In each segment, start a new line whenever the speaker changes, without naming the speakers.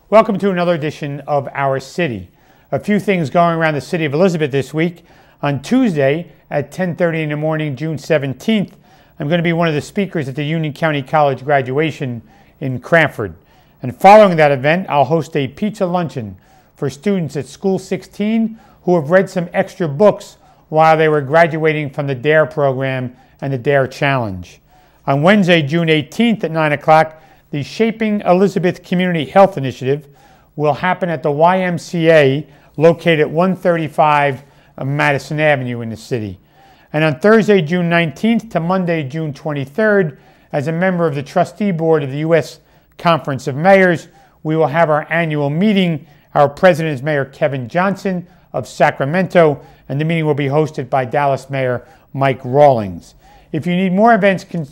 Welcome to another edition of Our City. A few things going around the city of Elizabeth this week. On Tuesday at 10:30 in the morning, June 17th, I'm going to be one of the speakers at the Union County College graduation in Cranford. And following that event, I'll host a pizza luncheon for students at School 16 who have read some extra books while they were graduating from the DARE program and the DARE Challenge. On Wednesday, June 18th at 9 o'clock, the Shaping Elizabeth Community Health Initiative will happen at the YMCA located at 135 Madison Avenue in the city. And on Thursday, June 19th to Monday, June 23rd, as a member of the Trustee Board of the U.S. Conference of Mayors, we will have our annual meeting. Our president is Mayor Kevin Johnson of Sacramento, and the meeting will be hosted by Dallas Mayor Mike Rawlings. If you need more information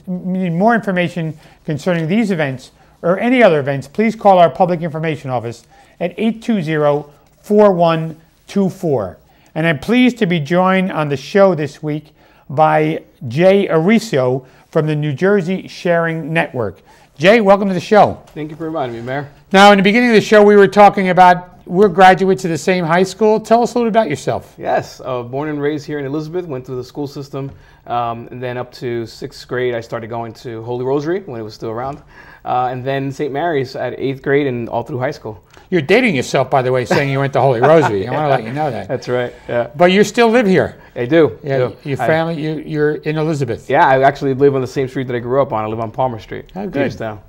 concerning these events or any other events, please call our Public Information Office at 820-4124. And I'm pleased to be joined on the show this week by Jay Ariso from the New Jersey Sharing Network. Jay, welcome to the show.
Thank you for reminding me, Mayor.
Now, in the beginning of the show, we were talking about we're graduates of the same high school. Tell us a little about yourself.
Yes, born and raised here in Elizabeth, went through the school system, and then up to 6th grade, I started going to Holy Rosary when it was still around, and then St. Mary's at 8th grade and all through high school.
You're dating yourself, by the way, saying you went to Holy Rosary. I want to let you know that.
That's right, yeah.
But you still live here.
I do.
Yeah, your family, you're in Elizabeth.
Yeah, I actually live on the same street that I grew up on. I live on Palmer Street.
Oh, good.
Down.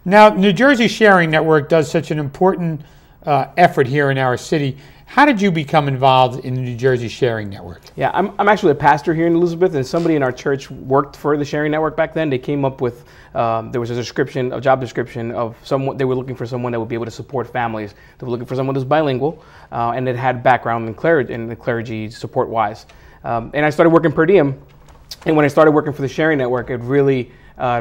Now, New Jersey Sharing Network does such an important effort here in our city. How did you become involved in the New Jersey Sharing Network? Yeah,
I'm actually a pastor here in Elizabeth, and somebody in our church worked for the Sharing Network back then. They came up with, there was a job description of someone, they were looking for someone that would be able to support families. They were looking for someone who's bilingual, and that had background in the clergy support-wise. And I started working per diem, and when I started working for the Sharing Network, it really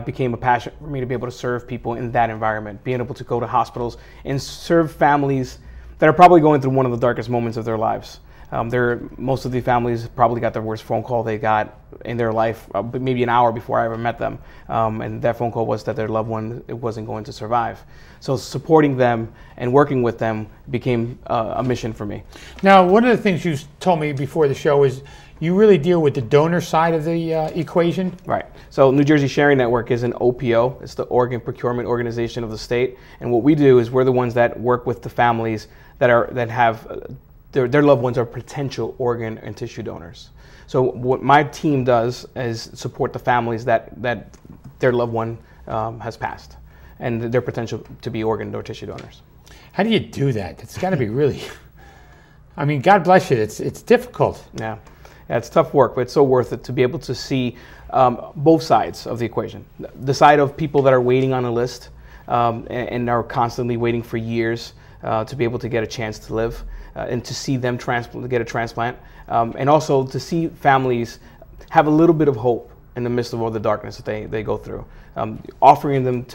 became a passion for me to be able to serve people in that environment, being able to go to hospitals and serve families that are probably going through one of the darkest moments of their lives. Most of the families probably got the worst phone call they got in their life, maybe an hour before I ever met them. And that phone call was that their loved one wasn't going to survive. So supporting them and working with them became a mission for me.
Now, one of the things you told me before the show is you really deal with the donor side of the equation?
Right. So New Jersey Sharing Network is an OPO. It's the Organ Procurement Organization of the state. And what we do is we're the ones that work with the families that have their loved ones are potential organ and tissue donors. So what my team does is support the families that their loved one has passed and their potential to be organ or tissue donors.
How do you do that? It's got to be really, I mean, God bless you. It's difficult.
Yeah. Yeah, it's tough work, but it's so worth it to be able to see both sides of the equation. The side of people that are waiting on a list and are constantly waiting for years to be able to get a chance to live and to see them get a transplant, and also to see families have a little bit of hope in the midst of all the darkness that they go through. Offering the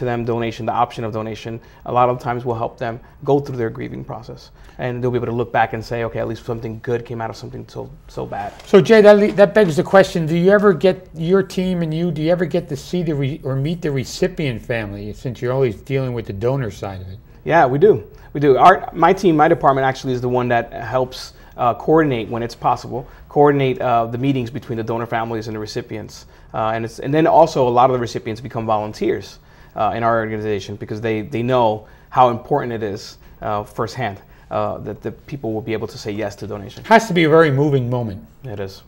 option of donation, a lot of times will help them go through their grieving process. And they'll be able to look back and say, okay, at least something good came out of something so bad.
So Jay, that begs the question, do you ever get, your team and you, do you ever get to see or meet the recipient family, since you're always dealing with the donor side of it?
Yeah, we do. We do. My department actually is the one that helps coordinate, when it's possible, coordinate the meetings between the donor families and the recipients. And then also a lot of the recipients become volunteers in our organization because they know how important it is firsthand that the people will be able to say yes to donation.
It has to be a very moving moment.
It is.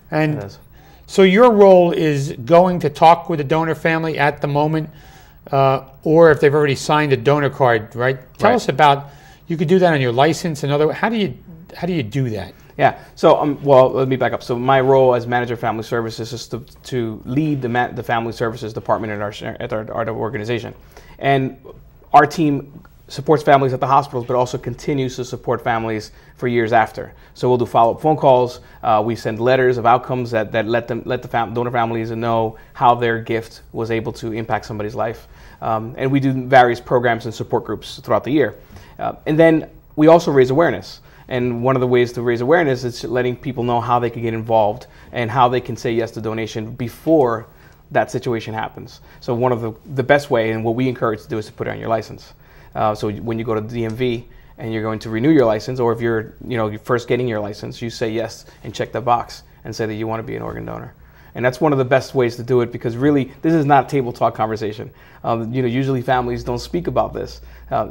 And
it is.
So your role is going to talk with the donor family at the moment, or if they've already signed a donor card, right? Tell us about, you could do that on your license and other, how do you do that?
Yeah, so well, let me back up. So my role as manager of family services is to lead the family services department at our organization. And our team supports families at the hospitals, but also continues to support families for years after. So we'll do follow-up phone calls. We send letters of outcomes that let the donor families know how their gift was able to impact somebody's life. And we do various programs and support groups throughout the year. And then we also raise awareness. And one of the ways to raise awareness is letting people know how they can get involved and how they can say yes to donation before that situation happens. So one of the best way, and what we encourage to do, is to put it on your license. So when you go to DMV and you're going to renew your license, or if you're first getting your license, you say yes and check the box and say that you want to be an organ donor. And that's one of the best ways to do it, because really this is not a table talk conversation. Usually families don't speak about this.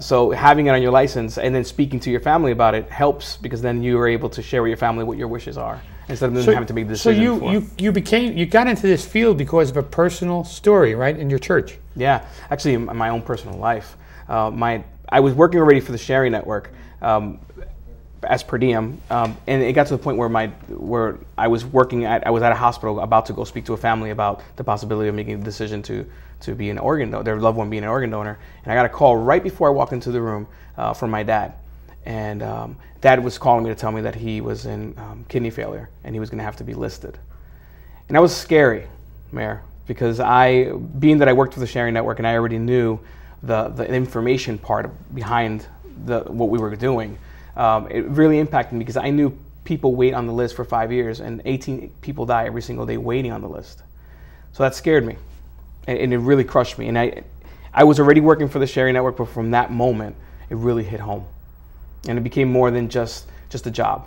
So having it on your license and then speaking to your family about it helps, because then you are able to share with your family what your wishes are instead of them having to make the decision.
So you got into this field because of a personal story, right, in your church?
Yeah, actually in my own personal life. I was working already for the Sharing Network as per diem, and it got to the point where I was at a hospital about to go speak to a family about the possibility of making the decision to be an organ donor, their loved one being an organ donor, and I got a call right before I walked into the room from my dad, and Dad was calling me to tell me that he was in kidney failure and he was going to have to be listed, and that was scary, Mayor, because being that I worked for the Sharing Network and I already knew the information part behind what we were doing. It really impacted me, because I knew people wait on the list for 5 years and 18 people die every single day waiting on the list. So that scared me, and it really crushed me. And I was already working for the Sharing Network, but from that moment, it really hit home. And it became more than just a job.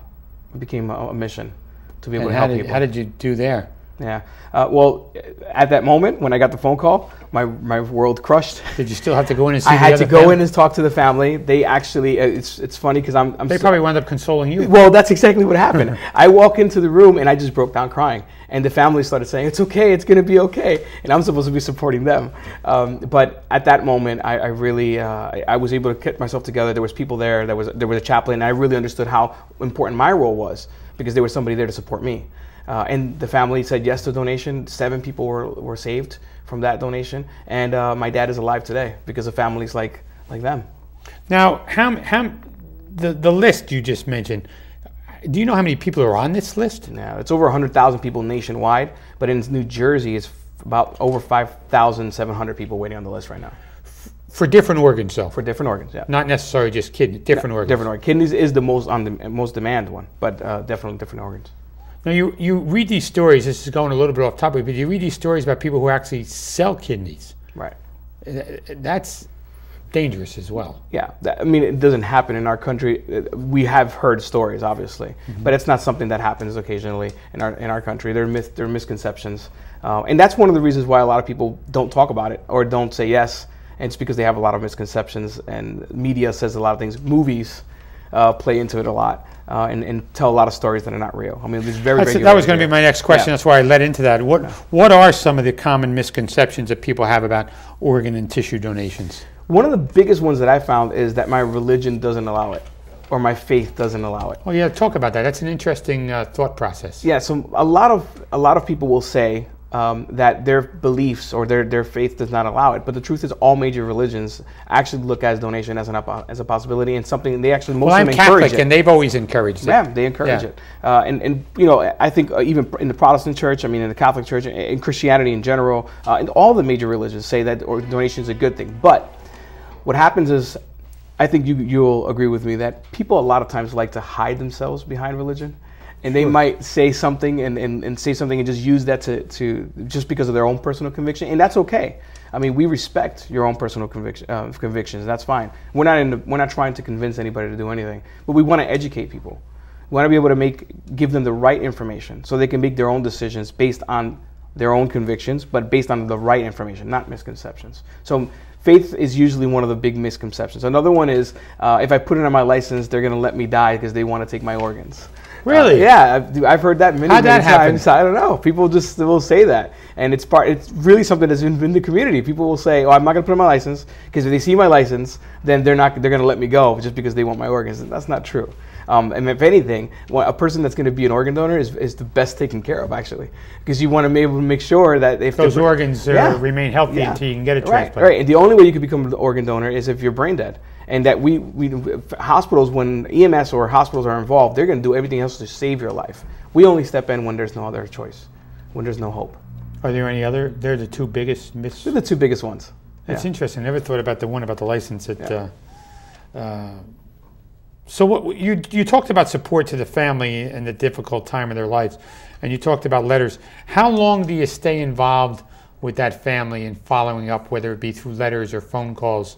It became a mission to be able to help people.
How did you do there?
Yeah. Well, at that moment, when I got the phone call, my world crushed.
Did you still have to go in and see
I had to go in and talk to the family. They actually, it's funny because They
probably wound up consoling you.
Well, that's exactly what happened. I walk into the room and I just broke down crying. And the family started saying, "It's okay, it's going to be okay." And I'm supposed to be supporting them. But at that moment, I really, I was able to get myself together. There was people there. There was a chaplain. And I really understood how important my role was, because there was somebody there to support me. And the family said yes to donation. 7 people were saved from that donation, and my dad is alive today because of families like them.
Now, the list you just mentioned, do you know how many people are on this list?
Yeah, it's over 100,000 people nationwide, but in New Jersey, it's about over 5,700 people waiting on the list right now.
For different organs, though?
For different organs, yeah.
Not necessarily just kidney, different organs?
Different organs. Kidneys is the most demand one, but definitely different organs.
Now, you read these stories, this is going a little bit off topic, but you read these stories about people who actually sell kidneys.
Right.
That's dangerous as well.
Yeah, I mean, it doesn't happen in our country. We have heard stories, obviously, but it's not something that happens occasionally in our country. There are misconceptions, and that's one of the reasons why a lot of people don't talk about it or don't say yes, and it's because they have a lot of misconceptions, and media says a lot of things. Movies play into it a lot. And tell a lot of stories that are not real. I mean, there's
that was going to be my next question. Yeah. That's why I led into that. What are some of the common misconceptions that people have about organ and tissue donations?
One of the biggest ones that I found is that my religion doesn't allow it, or my faith doesn't allow it.
Oh yeah, talk about that. That's an interesting thought process.
Yeah, so a lot of people will say that their beliefs or their faith does not allow it. But the truth is, all major religions actually look at donation as a possibility, and something they actually most of them encourage.
I'm Catholic, and they've always encouraged it.
Yeah, they encourage it. And I think even in the Protestant church, I mean, in the Catholic church, in Christianity in general, and all the major religions say that donation is a good thing. But what happens is, I think you'll agree with me that people a lot of times like to hide themselves behind religion. And they might say something and say something and just use that to just because of their own personal conviction, and that's okay. I mean, we respect your own personal convictions. That's fine. We're not trying to convince anybody to do anything, but we want to educate people. We want to be able to give them the right information so they can make their own decisions based on their own convictions, but based on the right information, not misconceptions. So faith is usually one of the big misconceptions. Another one is if I put it on my license, they're going to let me die because they want to take my organs.
Really?
Yeah, I've heard that many times. I don't know. People just will say that, and it's really something that's in the community. People will say, "Oh, I'm not going to put on my license because if they see my license, then they're going to let me go just because they want my organs." And that's not true. And if anything, a person that's going to be an organ donor is the best taken care of, actually, because you want to be able to make sure that if
those organs remain healthy until you can get a transplant.
Right. And the only way you can become an organ donor is if you're brain dead. And that we hospitals, when EMS or hospitals are involved, they're going to do everything else to save your life. We only step in when there's no other choice, when there's no hope.
Are there any other? They're the two biggest myths.
They're the two biggest ones.
That's interesting. I never thought about the one about the license. So what you talked about support to the family in the difficult time of their lives, and you talked about letters. How long do you stay involved with that family and following up, whether it be through letters or phone calls?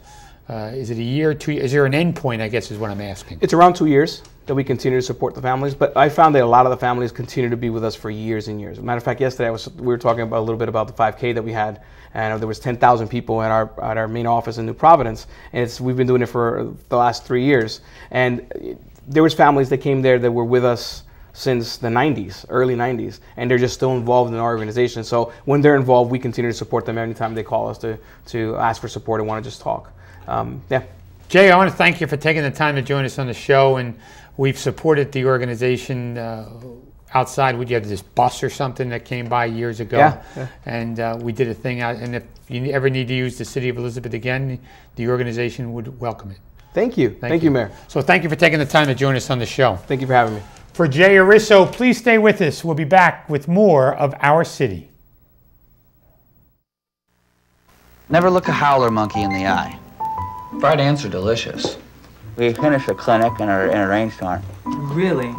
Is it a year, 2 years? Is there an end point, I guess is what I'm asking?
It's around 2 years that we continue to support the families, but I found that a lot of the families continue to be with us for years and years. As a matter of fact, yesterday we were talking about a little bit about the 5K that we had, and there was 10,000 people at our main office in New Providence, and we've been doing it for the last 3 years. And there was families that came there that were with us since the 90s, early 90s, and they're just still involved in our organization. So when they're involved, we continue to support them anytime they call us to ask for support and want to just talk. Yeah.
Jay, I want to thank you for taking the time to join us on the show, and we've supported the organization outside. Would you have this bus or something that came by years ago?
Yeah.
And we did a thing out, and if you ever need to use the City of Elizabeth again, the organization would welcome it.
Thank you. Thank you, Mayor.
So thank you for taking the time to join us on the show.
Thank you for having me.
For Jay Arisso, please stay with us. We'll be back with more of Our City.
Never look a howler monkey in the eye.
Fried ants are delicious.
We finished a clinic in a rainstorm.
Really?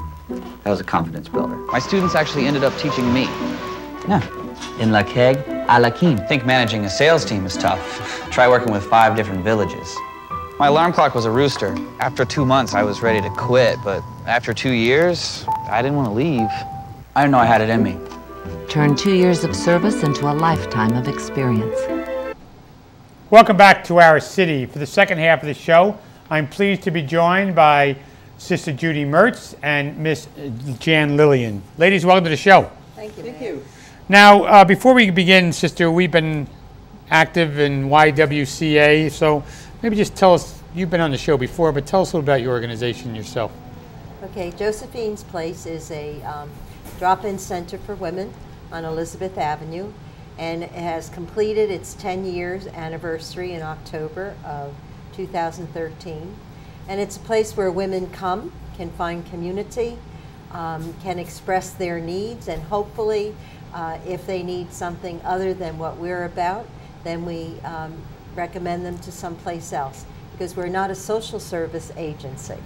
That was a confidence builder.
My students actually ended up teaching me.
Yeah. In La Keg, à la King.
I think managing a sales team is tough. Try working with 5 different villages. My alarm clock was a rooster. After 2 months, I was ready to quit, but after 2 years, I didn't want to leave.
I didn't know I had it in me.
Turn 2 years of service into a lifetime of experience.
Welcome back to Our City. For the second half of the show, I'm pleased to be joined by Sister Judy Mertz and Miss Jan Lillian. Ladies, welcome to the show.
Thank you. Thank you.
Now, before we begin, Sister, we've been active in YWCA, so maybe just tell us, you've been on the show before, but tell us a little about your organization yourself.
Okay, Josephine's Place is a drop-in center for women on Elizabeth Avenue, and it has completed its 10 years anniversary in October of 2013. And it's a place where women come, can find community, can express their needs, and hopefully if they need something other than what we're about, then we recommend them to someplace else, because we're not a social service agency.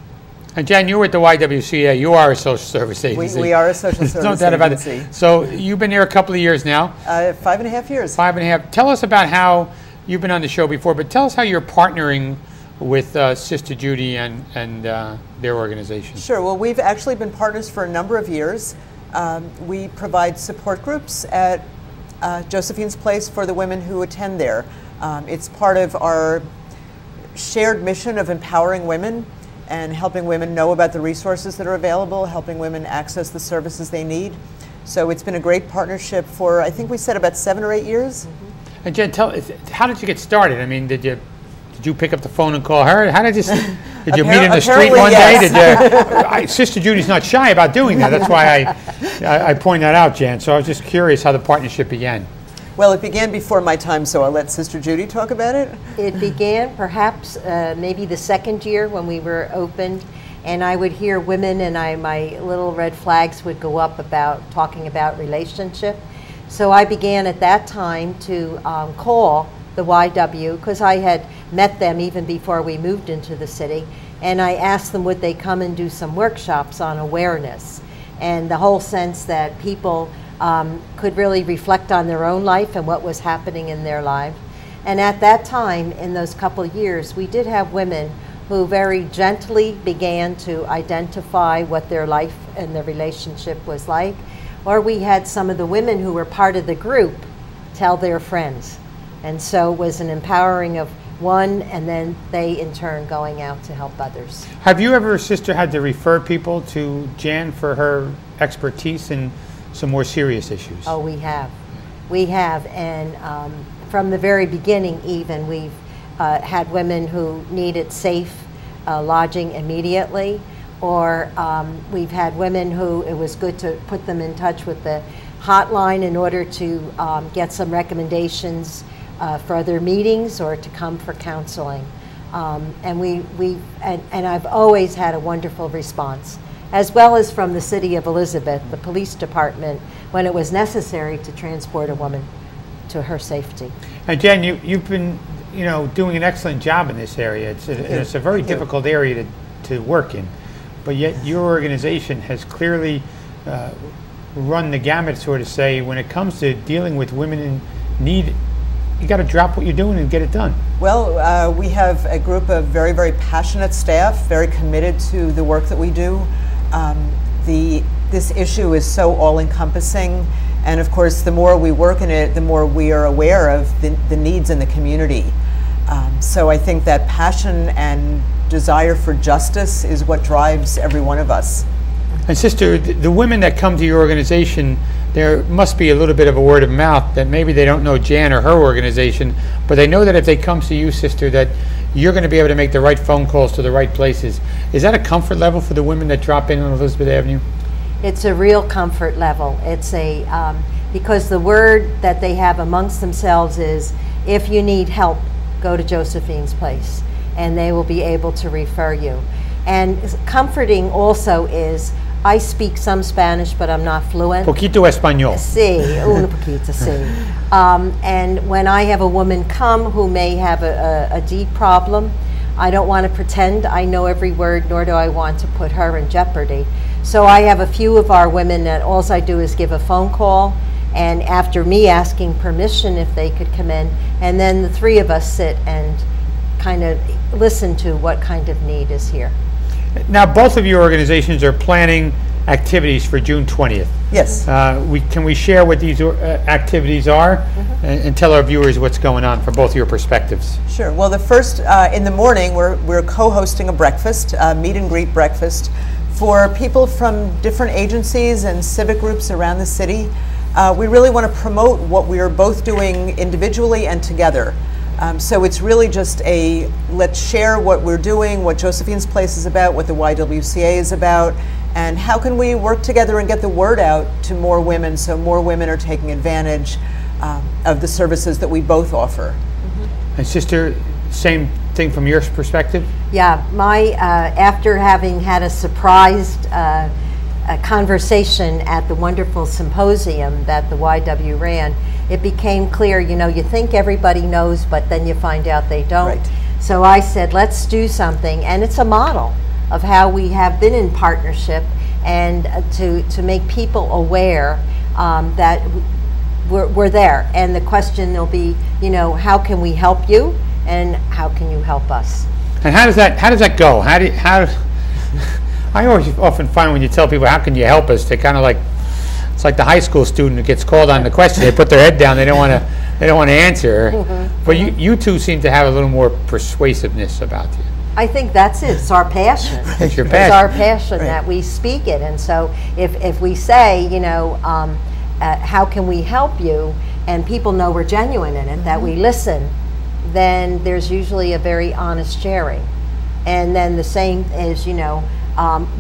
And Jan, you were at the YWCA. You are a social service agency.
We are a social service
no doubt about
agency.
it. So you've been there a couple of years now.
5.5 years.
5.5. Tell us about how you've been on the show before, but tell us how you're partnering with Sister Judy and their organization.
Sure. Well, we've actually been partners for a number of years. We provide support groups at Josephine's Place for the women who attend there. It's part of our shared mission of empowering women and helping women know about the resources that are available, helping women access the services they need. So it's been a great partnership for, I think we said about 7 or 8 years.
Mm-hmm. And Jen, how did you get started? I mean, did you pick up the phone and call her? How did you meet in the street one day? Sister Judy's not shy about doing that. That's why I point that out, Jan. So I was just curious how the partnership began.
Well, it began before my time, so I'll let Sister Judy talk about it.
It began perhaps maybe the second year when we were opened, and I would hear women, and my little red flags would go up about talking about relationship. So I began at that time to call the YW, because I had met them even before we moved into the city, and I asked them would they come and do some workshops on awareness and the whole sense that people could really reflect on their own life and what was happening in their life. And at that time, in those couple of years, we did have women who very gently began to identify what their life and their relationship was like. Or we had some of the women who were part of the group tell their friends. And so it was an empowering of one, and then they in turn going out to help others.
Have you ever, Sister, had to refer people to Jan for her expertise in some more serious issues?
Oh, we have. We have, and from the very beginning even, we've had women who needed safe lodging immediately, or we've had women who it was good to put them in touch with the hotline in order to get some recommendations for other meetings or to come for counseling. And I've always had a wonderful response, as well as from the City of Elizabeth, the police department, when it was necessary to transport a woman to her safety.
And Jen, you've been doing an excellent job in this area. It's a very difficult area to work in, but yet your organization has clearly run the gamut, so to say, when it comes to dealing with women in need you got to drop what you're doing and get it done?
Well, we have a group of very, very passionate staff, very committed to the work that we do. This issue is so all-encompassing, and of course, the more we work in it, the more we are aware of the needs in the community. So I think that passion and desire for justice is what drives every one of us.
And Sister, the women that come to your organization, there must be a little bit of a word of mouth that maybe they don't know Jan or her organization, but they know that if they come to you, Sister, that you're going to be able to make the right phone calls to the right places. Is that a comfort level for the women that drop in on Elizabeth Avenue?
It's a real comfort level. It's because the word that they have amongst themselves is, if you need help, go to Josephine's place, and they will be able to refer you. And comforting also is, I speak some Spanish, but I'm not fluent.
Poquito español.
Sí, un poquito, sí. And when I have a woman come who may have a deep problem, I don't want to pretend I know every word, nor do I want to put her in jeopardy. So I have a few of our women that all I do is give a phone call, and after me asking permission if they could come in, and then the three of us sit and kind of listen to what kind of need is here.
Now, both of your organizations are planning activities for June 20th.
Yes.
Can we share what these activities are, and tell our viewers what's going on from both your perspectives?
Sure. Well, the first, in the morning, we're co-hosting a breakfast, meet and greet breakfast, for people from different agencies and civic groups around the city. We really want to promote what we are both doing individually and together. So it's really just let's share what we're doing, what Josephine's Place is about, what the YWCA is about, and how can we work together and get the word out to more women so more women are taking advantage of the services that we both offer.
And Sister, same thing from your perspective?
Yeah, after having had a surprised conversation at the wonderful symposium that the YW ran, it became clear, you think everybody knows, but then you find out they don't.
Right.
So I said, let's do something, and it's a model of how we have been in partnership, and to make people aware that we're there. And the question will be, how can we help you, and how can you help us?
And how does that go? I always often find when you tell people, how can you help us, they kind of it's like the high school student who gets called on the question, they put their head down, they don't want to answer. But you two seem to have a little more persuasive about you.
I think that's it. It's our passion.
It's your passion.
It's our passion
Right.
that we speak it. And so if we say, how can we help you, and people know we're genuine in it, that we listen, then there's usually a very honest sharing. And then the same is,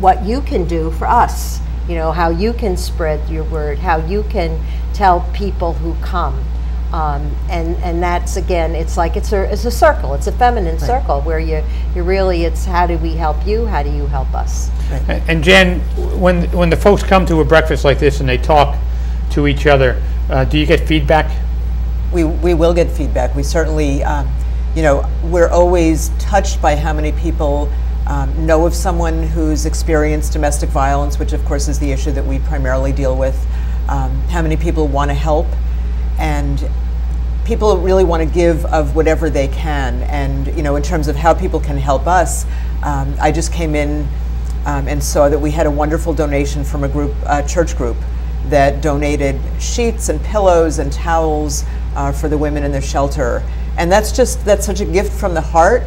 what you can do for us, how you can spread your word, how you can tell people who come. And that's, again, it's a circle. It's a feminine circle where you really, it's how do we help you, how do you help us?
Right.
And Jen, when the folks come to a breakfast like this and they talk to each other, do you get feedback?
We will get feedback. We certainly, we're always touched by how many people know of someone who's experienced domestic violence, which of course is the issue that we primarily deal with. How many people want to help, and people really want to give of whatever they can. And in terms of how people can help us, I just came in and saw that we had a wonderful donation from a church group that donated sheets and pillows and towels for the women in their shelter. And that's such a gift from the heart,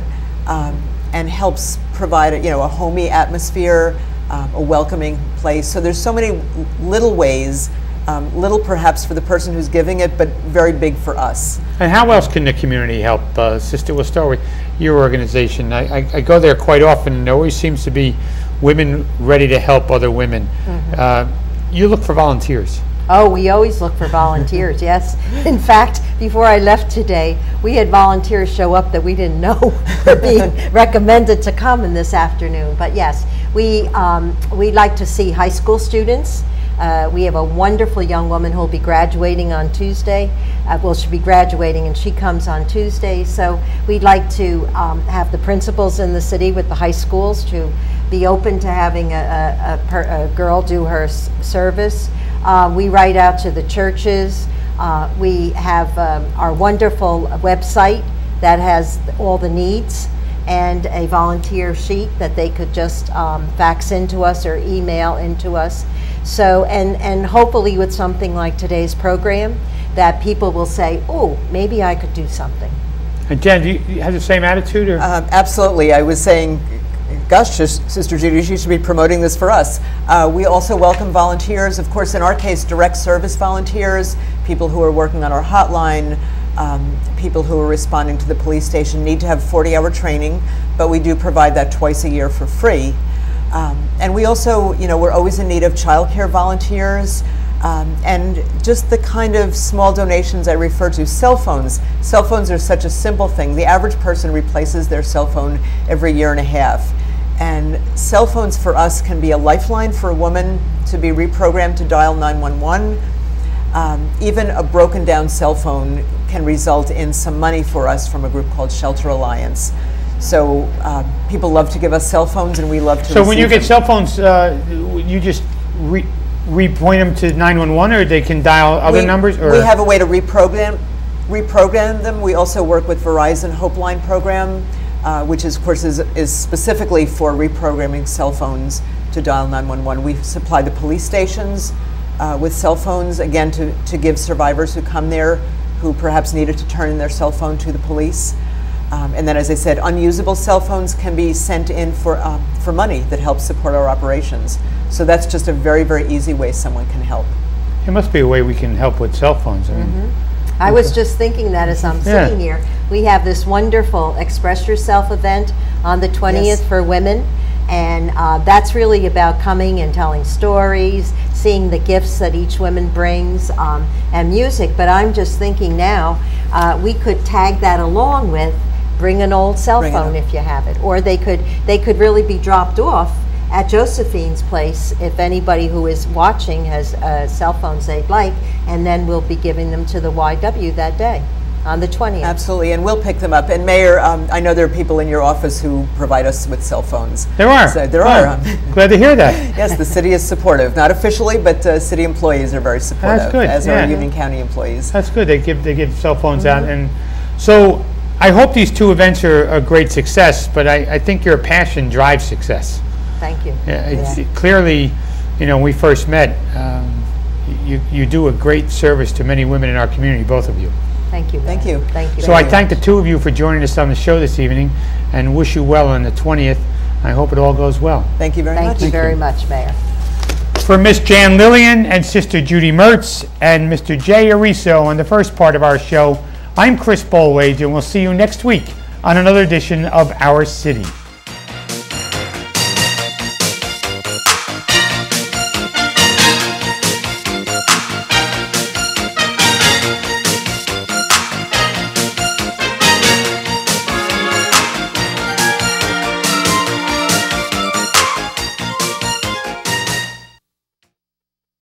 and helps provide a homey atmosphere, a welcoming place. So there's so many little ways, little perhaps for the person who's giving it, but very big for us.
And how else can the community help? Sister, we'll start with your organization. I go there quite often, and there always seems to be women ready to help other women. You look for volunteers.
Oh, we always look for volunteers, yes. In fact, before I left today, we had volunteers show up that we didn't know were being recommended to come in this afternoon. But yes, we like to see high school students. We have a wonderful young woman who will be graduating on Tuesday. She'll be graduating, and she comes on Tuesday. So we'd like to have the principals in the city with the high schools to be open to having a girl do her service. We write out to the churches. We have our wonderful website that has all the needs, and a volunteer sheet that they could just fax into us or email into us. So, and hopefully with something like today's program, that people will say, oh, maybe I could do something.
And Jen, do you have the same attitude? Or?
Absolutely. I was saying, gosh, Sister Judy, she should be promoting this for us. We also welcome volunteers, of course, in our case, direct service volunteers, people who are working on our hotline, people who are responding to the police station need to have 40-hour training, but we do provide that twice a year for free. And we also, we're always in need of childcare volunteers, and just the kind of small donations I refer to. Cell phones. Cell phones are such a simple thing. The average person replaces their cell phone every year and a half. And cell phones for us can be a lifeline for a woman to be reprogrammed to dial 911. Even a broken down cell phone can result in some money for us from a group called Shelter Alliance. So people love to give us cell phones, and we love to.
So when you get cell phones, you just repoint them to 911, or they can dial other numbers? Or?
We have a way to reprogram them. We also work with Verizon Hope Line program, which is, of course, is specifically for reprogramming cell phones to dial 911. We supply the police stations with cell phones, again, to give survivors who come there who perhaps needed to turn in their cell phone to the police. And then, as I said, unusable cell phones can be sent in for money that helps support our operations. So that's just a very, very easy way someone can help.
There must be a way we can help with cell phones. I mean,
I was just thinking that as I'm sitting here. We have this wonderful Express Yourself event on the 20th for women. And that's really about coming and telling stories, seeing the gifts that each woman brings, and music. But I'm just thinking now, we could tag that along with bring an old cell phone if you have it. Or they could really be dropped off at Josephine's place if anybody who is watching has cell phones they'd like, and then we'll be giving them to the YW that day on the 20th.
Absolutely, and we'll pick them up. And Mayor, I know there are people in your office who provide us with cell phones.
There are.
So there are.
Glad to hear that.
Yes, the city is supportive. Not officially, but city employees are very supportive.
That's good.
As are Union County employees.
That's good. They give cell phones out, and so I hope these two events are a great success. But I think your passion drives success.
Thank you.
Yeah, clearly, when we first met, you do a great service to many women in our community, both of you.
Thank you.
Thank you.
Thank you.
So I thank the two of you for joining us on the show this evening, and wish you well on the 20th. I hope it all goes well.
Thank you very much.
Thank you very much, Mayor.
For Miss Jan Lillian and Sister Judy Mertz and Mr. Jay Ariso on the first part of our show, I'm Chris Bolwage, and we'll see you next week on another edition of Our City.